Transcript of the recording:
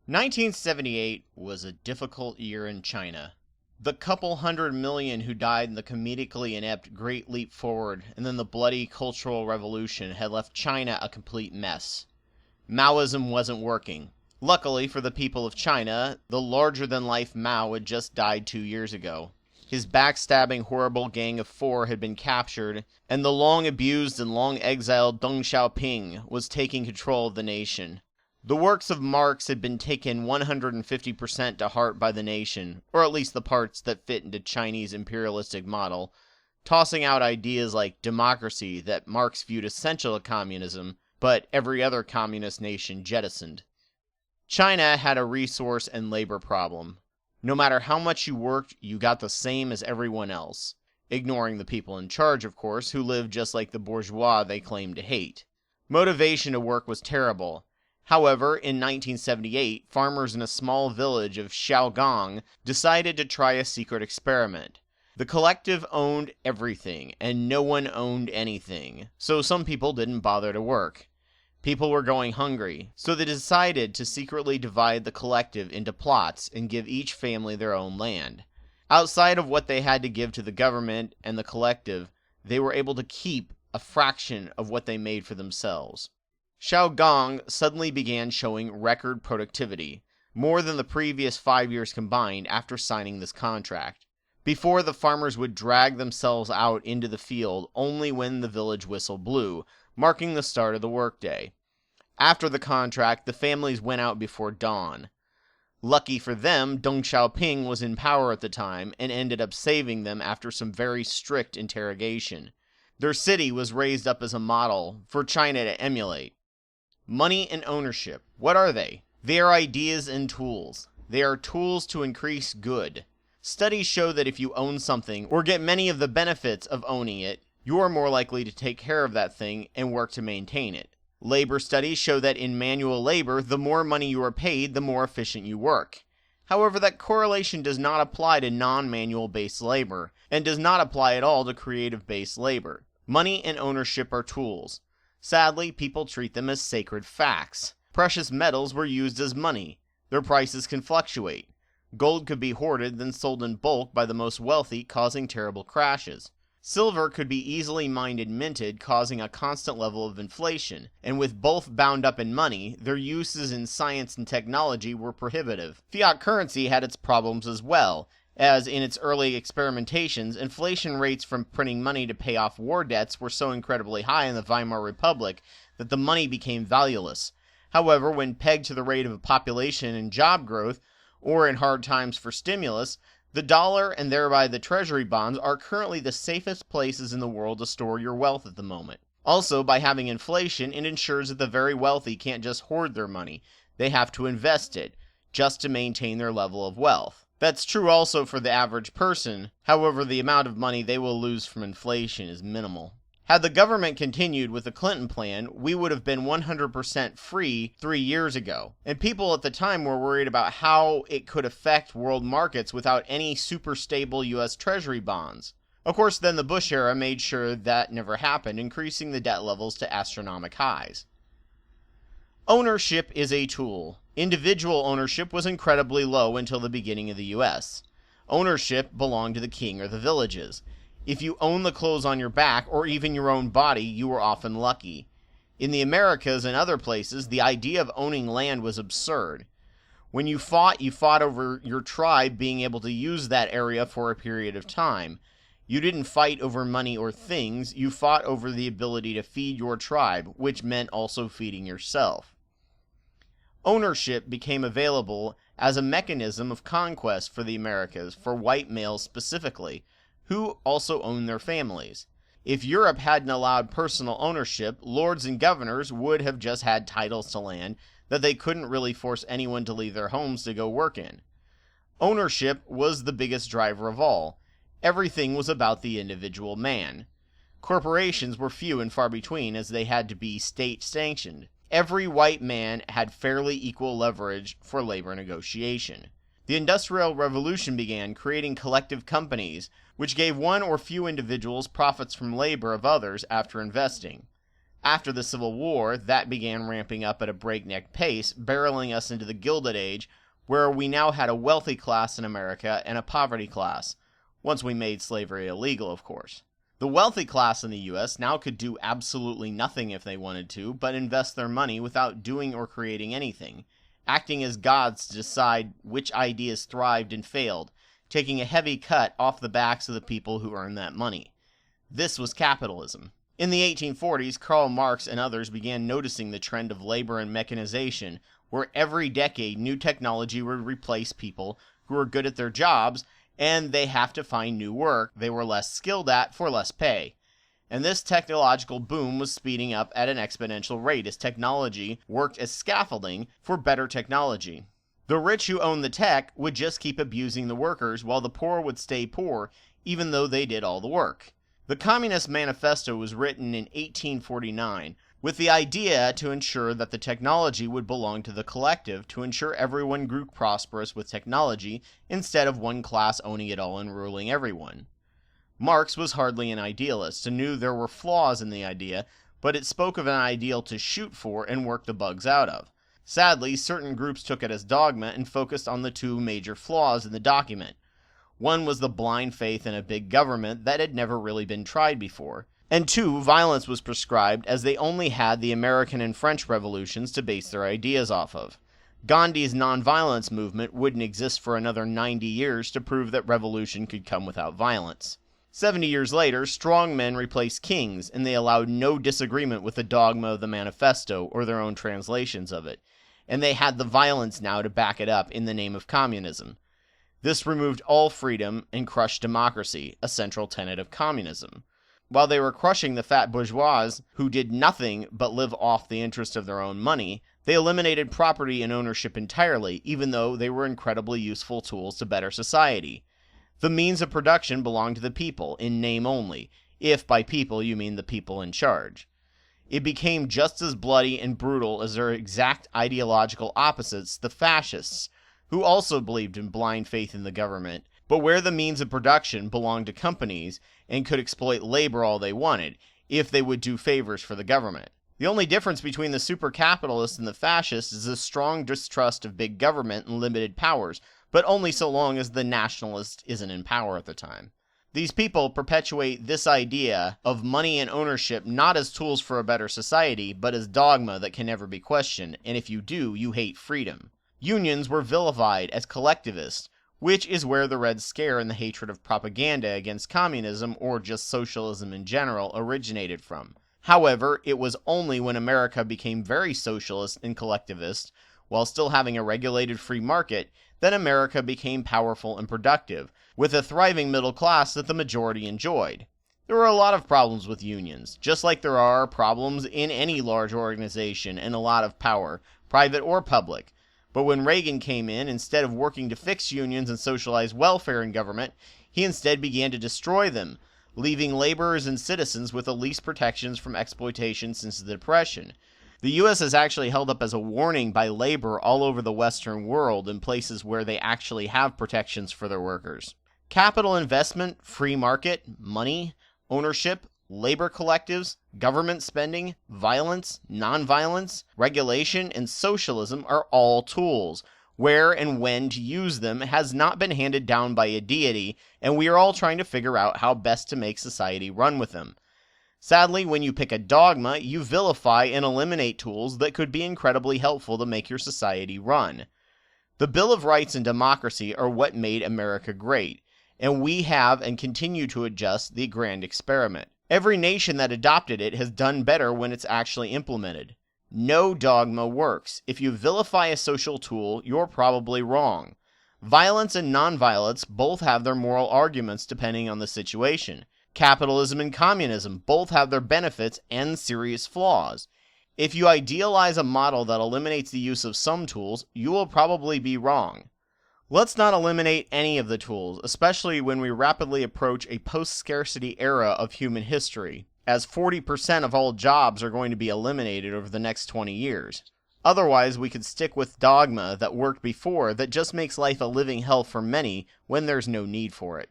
1978 was a difficult year in China. The couple 100 million who died in the comedically inept Great Leap Forward and then the bloody Cultural Revolution had left China a complete mess. Maoism wasn't working. Luckily for the people of China, the larger-than-life Mao had just died 2 years ago. His backstabbing, horrible gang of four had been captured, and the long-abused and long-exiled Deng Xiaoping was taking control of the nation. The works of Marx had been taken 150% to heart by the nation, or at least the parts that fit into Chinese imperialistic model, tossing out ideas like democracy that Marx viewed essential to communism, but every other communist nation jettisoned. China had a resource and labor problem. No matter how much you worked, you got the same as everyone else, ignoring the people in charge, of course, who lived just like the bourgeois they claimed to hate. Motivation to work was terrible. However, in 1978, farmers in a small village of Xiaogong decided to try a secret experiment. The collective owned everything, and no one owned anything, so some people didn't bother to work. People were going hungry, so they decided to secretly divide the collective into plots and give each family their own land. Outside of what they had to give to the government and the collective, they were able to keep a fraction of what they made for themselves. Xiaogong suddenly began showing record productivity, more than the previous 5 years combined after signing this contract. Before, the farmers would drag themselves out into the field only when the village whistle blew, marking the start of the workday. After the contract, the families went out before dawn. Lucky for them, Deng Xiaoping was in power at the time and ended up saving them after some very strict interrogation. Their city was raised up as a model for China to emulate. Money and ownership. What are they? They are ideas and tools. They are tools to increase good. Studies show that if you own something, or get many of the benefits of owning it, you are more likely to take care of that thing and work to maintain it. Labor studies show that in manual labor, the more money you are paid, the more efficient you work. However, that correlation does not apply to non-manual based labor, and does not apply at all to creative based labor. Money and ownership are tools. Sadly, people treat them as sacred facts. Precious metals were used as money. Their prices can fluctuate. Gold could be hoarded, then sold in bulk by the most wealthy, causing terrible crashes. Silver could be easily mined and minted, causing a constant level of inflation, and with both bound up in money, their uses in science and technology were prohibitive. Fiat currency had its problems as well, as in its early experimentations, inflation rates from printing money to pay off war debts were so incredibly high in the Weimar Republic that the money became valueless. However, when pegged to the rate of population and job growth, or in hard times for stimulus, the dollar and thereby the treasury bonds are currently the safest places in the world to store your wealth at the moment. Also, by having inflation, it ensures that the very wealthy can't just hoard their money. They have to invest it, just to maintain their level of wealth. That's true also for the average person. However, the amount of money they will lose from inflation is minimal. Had the government continued with the Clinton plan, we would have been 100% free 3 years ago. And people at the time were worried about how it could affect world markets without any super stable US Treasury bonds. Of course, then the Bush era made sure that never happened, increasing the debt levels to astronomical highs. Ownership is a tool. Individual ownership was incredibly low until the beginning of the US. Ownership belonged to the king or the villages. If you own the clothes on your back, or even your own body, you were often lucky. In the Americas and other places, the idea of owning land was absurd. When you fought over your tribe being able to use that area for a period of time. You didn't fight over money or things, you fought over the ability to feed your tribe, which meant also feeding yourself. Ownership became available as a mechanism of conquest for the Americas, for white males specifically, who also owned their families. If Europe hadn't allowed personal ownership, lords and governors would have just had titles to land that they couldn't really force anyone to leave their homes to go work in. Ownership was the biggest driver of all. Everything was about the individual man. Corporations were few and far between, as they had to be state-sanctioned. Every white man had fairly equal leverage for labor negotiation. The Industrial Revolution began, creating collective companies, which gave one or few individuals profits from labor of others after investing. After the Civil War, that began ramping up at a breakneck pace, barreling us into the Gilded Age, where we now had a wealthy class in America and a poverty class, once we made slavery illegal, of course. The wealthy class in the U.S. now could do absolutely nothing if they wanted to, but invest their money without doing or creating anything, acting as gods to decide which ideas thrived and failed, taking a heavy cut off the backs of the people who earned that money. This was capitalism. In the 1840s, Karl Marx and others began noticing the trend of labor and mechanization, where every decade new technology would replace people who were good at their jobs, and they have to find new work they were less skilled at for less pay. And this technological boom was speeding up at an exponential rate as technology worked as scaffolding for better technology. The rich who owned the tech would just keep abusing the workers, while the poor would stay poor, even though they did all the work. The Communist Manifesto was written in 1849, with the idea to ensure that the technology would belong to the collective, to ensure everyone grew prosperous with technology, instead of one class owning it all and ruling everyone. Marx was hardly an idealist, and knew there were flaws in the idea, but it spoke of an ideal to shoot for and work the bugs out of. Sadly, certain groups took it as dogma and focused on the two major flaws in the document. One was the blind faith in a big government that had never really been tried before. And two, violence was prescribed, as they only had the American and French revolutions to base their ideas off of. Gandhi's nonviolence movement wouldn't exist for another 90 years to prove that revolution could come without violence. 70 years later, strong men replaced kings, and they allowed no disagreement with the dogma of the manifesto or their own translations of it. And they had the violence now to back it up in the name of communism. This removed all freedom and crushed democracy, a central tenet of communism. While they were crushing the fat bourgeois, who did nothing but live off the interest of their own money, they eliminated property and ownership entirely, even though they were incredibly useful tools to better society. The means of production belonged to the people, in name only, if by people you mean the people in charge. It became just as bloody and brutal as their exact ideological opposites, the fascists, who also believed in blind faith in the government, but where the means of production belonged to companies and could exploit labor all they wanted, if they would do favors for the government. The only difference between the super-capitalists and the fascists is a strong distrust of big government and limited powers, but only so long as the nationalist isn't in power at the time. These people perpetuate this idea of money and ownership not as tools for a better society, but as dogma that can never be questioned, and if you do, you hate freedom. Unions were vilified as collectivists, which is where the Red Scare and the hatred of propaganda against communism, or just socialism in general, originated from. However, it was only when America became very socialist and collectivist, while still having a regulated free market, that America became powerful and productive, with a thriving middle class that the majority enjoyed. There were a lot of problems with unions, just like there are problems in any large organization and a lot of power, private or public. But when Reagan came in, instead of working to fix unions and socialize welfare in government, he instead began to destroy them, leaving laborers and citizens with the least protections from exploitation since the Depression. The U.S. is actually held up as a warning by labor all over the Western world in places where they actually have protections for their workers. Capital investment, free market, money, ownership, labor collectives, government spending, violence, nonviolence, regulation, and socialism are all tools. Where and when to use them has not been handed down by a deity, and we are all trying to figure out how best to make society run with them. Sadly, when you pick a dogma, you vilify and eliminate tools that could be incredibly helpful to make your society run. The Bill of Rights and democracy are what made America great, and we have and continue to adjust the grand experiment. Every nation that adopted it has done better when it's actually implemented. No dogma works. If you vilify a social tool, you're probably wrong. Violence and nonviolence both have their moral arguments depending on the situation. Capitalism and communism both have their benefits and serious flaws. If you idealize a model that eliminates the use of some tools, you will probably be wrong. Let's not eliminate any of the tools, especially when we rapidly approach a post-scarcity era of human history, as 40% of all jobs are going to be eliminated over the next 20 years. Otherwise, we could stick with dogma that worked before that just makes life a living hell for many when there's no need for it.